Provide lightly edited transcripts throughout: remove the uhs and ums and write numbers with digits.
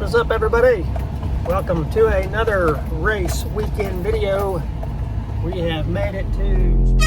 What is up, everybody? Welcome to another race weekend video. We have made it to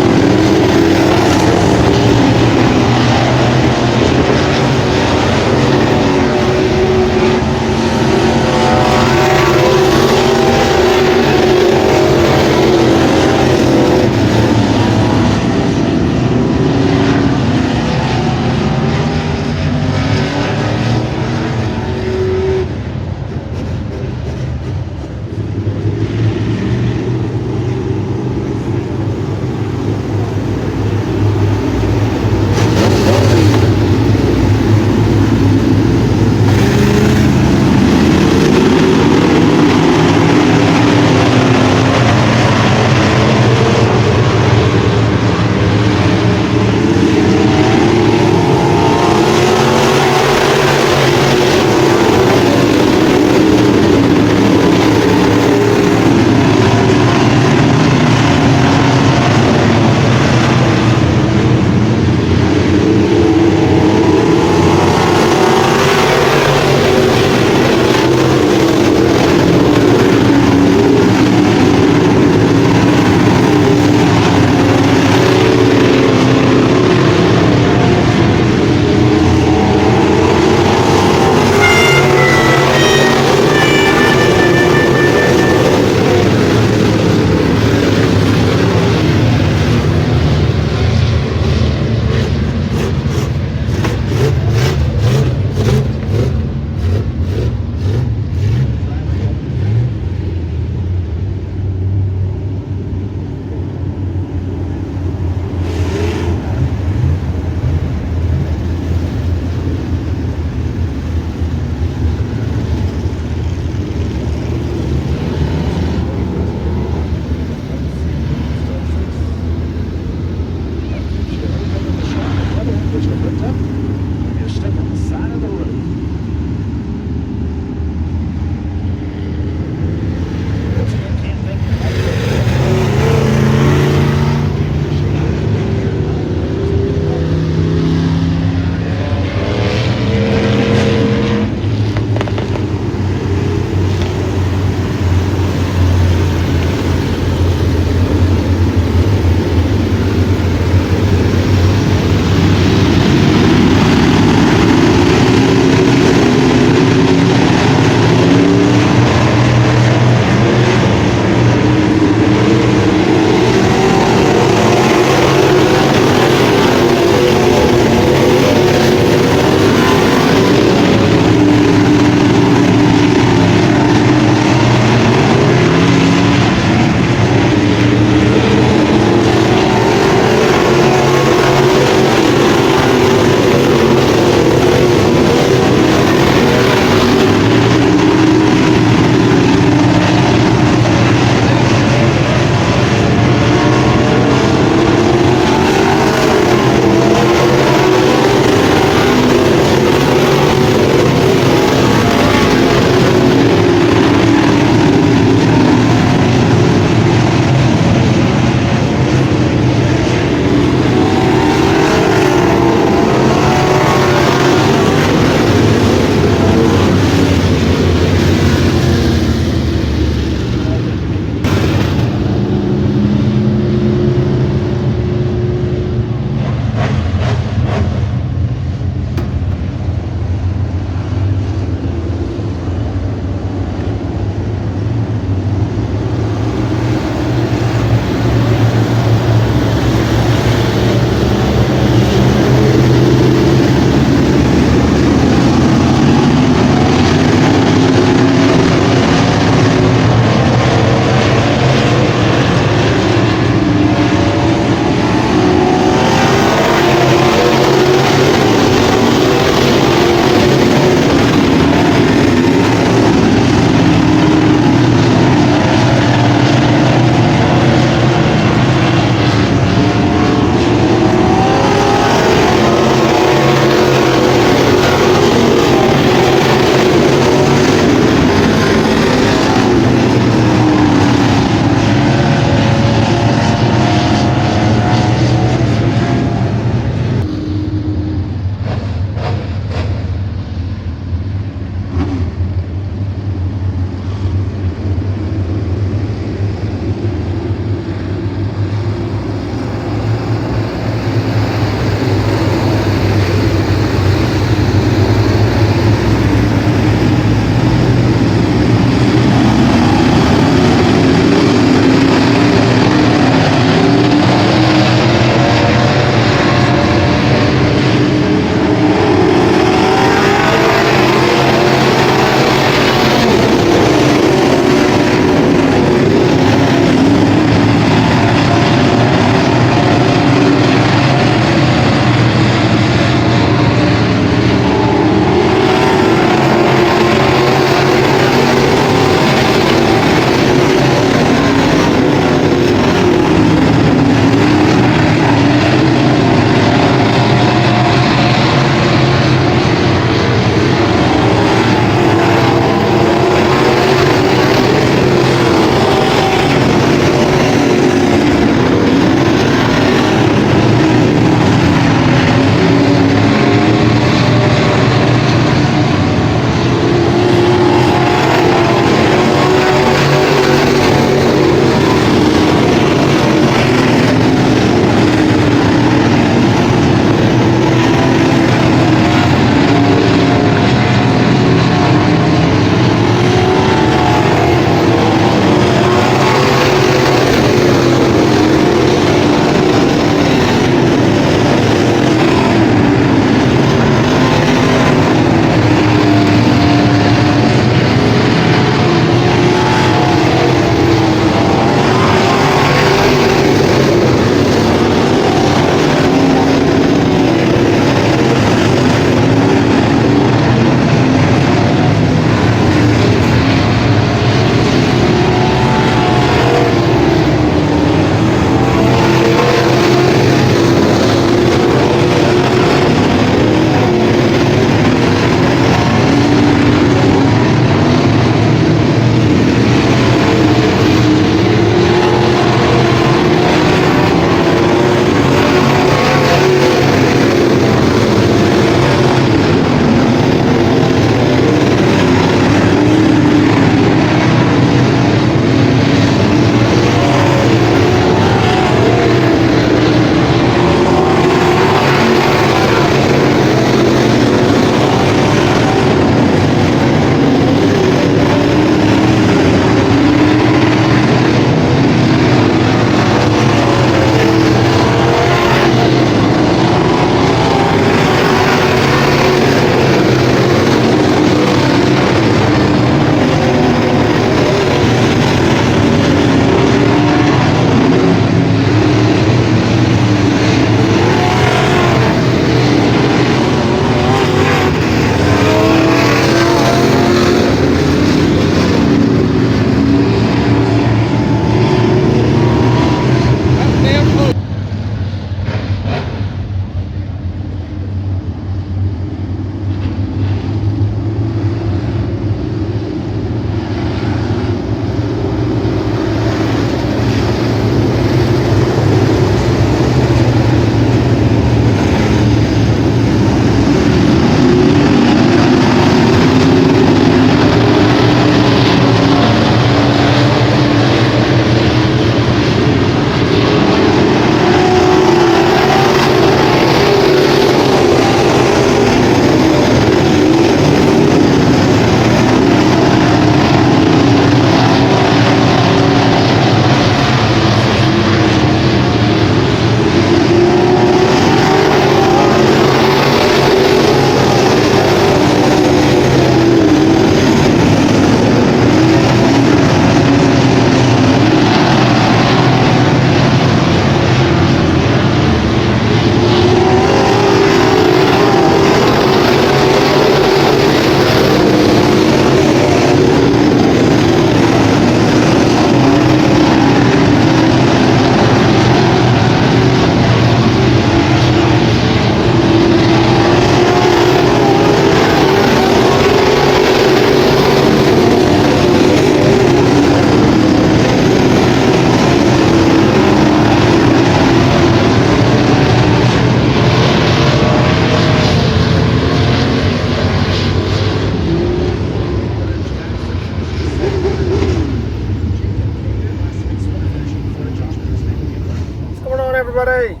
everybody.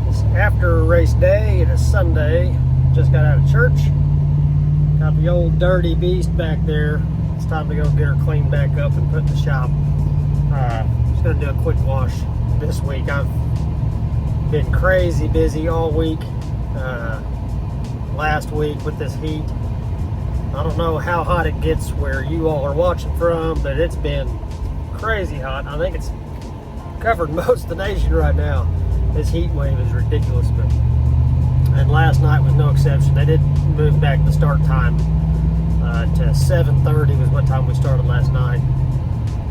It's after race day. It is Sunday. Just got out of church. Got the old dirty beast back there. It's time to go get her cleaned back up and put in the shop. Just gonna do a quick wash this week. I've been crazy busy all week. Last week with this heat. I don't know how hot it gets where you all are watching from, but it's been crazy hot. I think it's covered most of the nation right now. This heat wave is ridiculous, and last night was no exception. They did move back the start time to 7:30 was what time we started last night,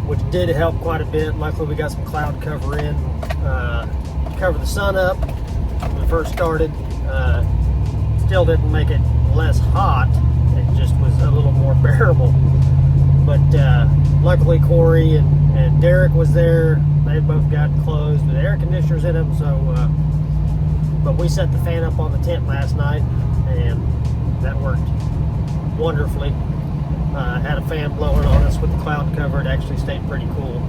which did help quite a bit. Luckily we got some cloud cover in, cover the sun up when we first started. Still didn't make it less hot. It just was a little more bearable. But luckily Corey and Derek was there. They both got closed with air conditioners in them. So, but we set the fan up on the tent last night, and that worked wonderfully. Had a fan blowing on us with the cloud cover. It actually stayed pretty cool.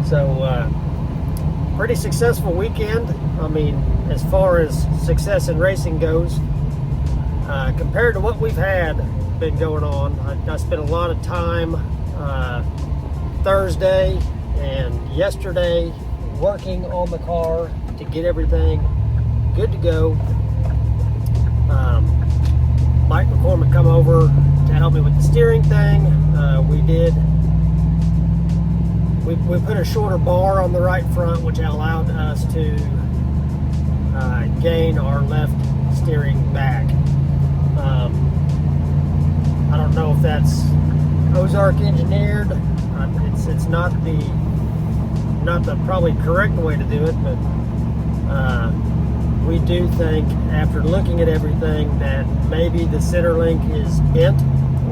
So, pretty successful weekend. I mean, as far as success in racing goes, compared to what we've had been going on, I spent a lot of time Thursday and yesterday working on the car to get everything good to go. Mike McCormick come over to help me with the steering thing. We put a shorter bar on the right front, which allowed us to gain our left steering back. I don't know if that's Ozark engineered. It's not the probably correct way to do it, but we do think, after looking at everything, that maybe the center link is bent,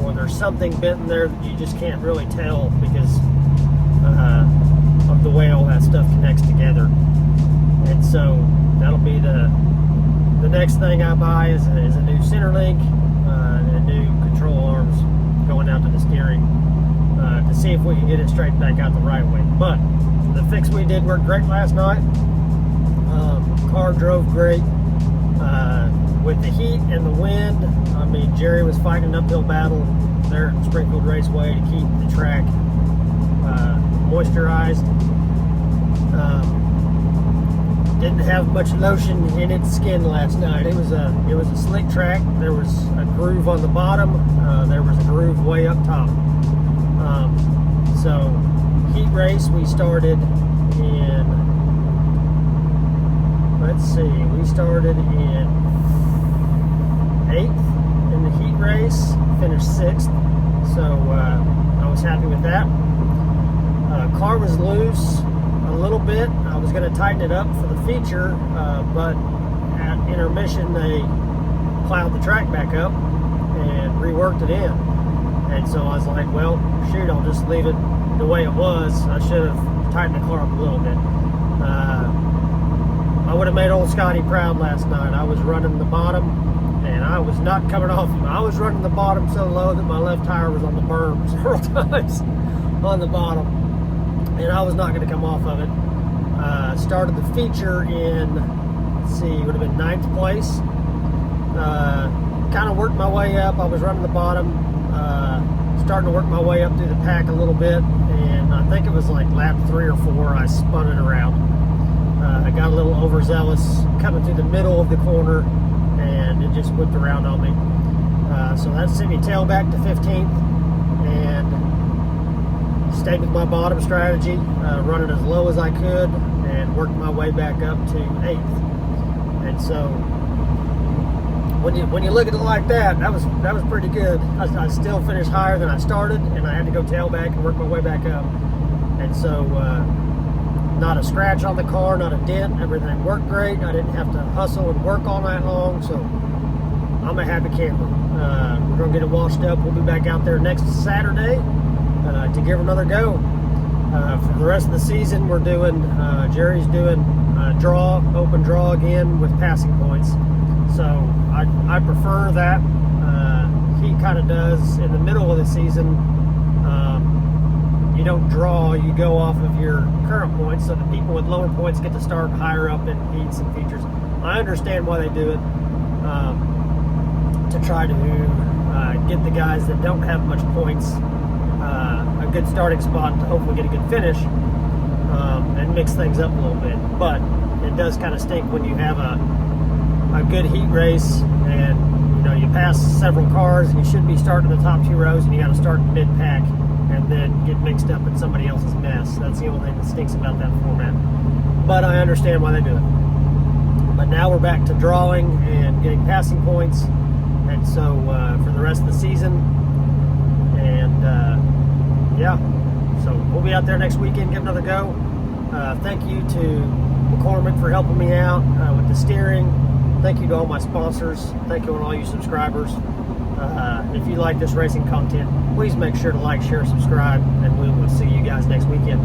or there's something bent in there that you just can't really tell because of the way all that stuff connects together. And so that'll be the next thing I buy is a new center link and new control arms going out to the steering to see if we can get it straightened back out the right way. But the fix we did worked great last night. Car drove great. With the heat and the wind, I mean, Jerry was fighting an uphill battle there at Springfield Raceway to keep the track moisturized. Didn't have much lotion in its skin last night. It was a slick track. There was a groove on the bottom. There was a groove way up top. So heat race we started in. Let's see. We started in 8th in the heat race. Finished 6th. So I was happy with that. Car was loose a little bit. I was going to tighten it up for the feature, but at intermission they plowed the track back up and reworked it in. And so I was like, well, shoot, I'll just leave it the way it was. I should have tightened the car up a little bit. I would have made old Scotty proud last night. I was running the bottom, and I was not coming off him. I was running the bottom so low that my left tire was on the berm several times on the bottom, and I was not going to come off of it. Started the feature in, let's see, it would have been 9th place. Kind of worked my way up. I was running the bottom, starting to work my way up through the pack a little bit, and I think it was like lap 3 or 4, I spun it around. I got a little overzealous coming through the middle of the corner, and it just whipped around on me. So that sent me tailback to 15th, and stayed with my bottom strategy, running as low as I could, and worked my way back up to 8th. And so when you look at it like that, that was pretty good. I still finished higher than I started, and I had to go tailback and work my way back up. And so not a scratch on the car, not a dent. Everything worked great. I didn't have to hustle and work all night long, so I'm a happy camper. We're going to get it washed up. We'll be back out there next Saturday to give another go. For the rest of the season, we're doing, Jerry's doing open draw again with passing points. So I prefer that. He kind of does in the middle of the season. you don't draw, you go off of your current points, so the people with lower points get to start higher up in heats and features. I understand why they do it, to try to get the guys that don't have much points a good starting spot to hopefully get a good finish, and mix things up a little bit. But it does kind of stink when you have a good heat race and you pass several cars and you should be starting the top 2 rows and you got to start mid-pack and then get mixed up in somebody else's mess. That's the only thing that stinks about that format. But I understand why they do it. But now we're back to drawing and getting passing points, and so for the rest of the season, and yeah, so we'll be out there next weekend, give another go. Thank you to McCormick for helping me out with the steering. Thank you to all my sponsors. Thank you to all you subscribers. If you like this racing content, please make sure to like, share, subscribe, and we will see you guys next weekend.